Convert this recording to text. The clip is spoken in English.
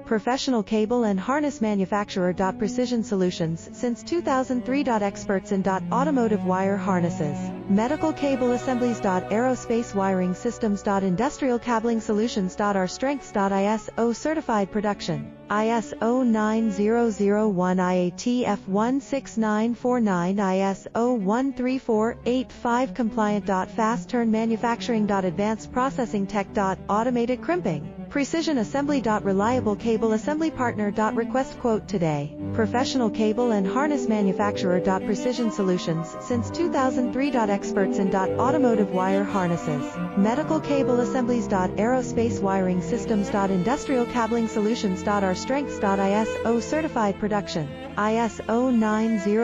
Professional cable and harness manufacturer. Precision Solutions since 2003. Experts in automotive wire harnesses, medical cable assemblies. Aerospace wiring systems. Industrial cabling solutions. Our strengths. ISO certified production. ISO 9001 IATF 16949 ISO 13485 compliant. Fast turn manufacturing. Advanced processing tech. Automated crimping. Precision assembly. Reliable cable assembly partner. Request quote today. Professional cable and harness manufacturer. Precision Solutions since 2003. Experts in automotive wire harnesses, medical cable assemblies. Aerospace wiring systems. Industrial cabling solutions. Our strengths. ISO certified production. ISO 90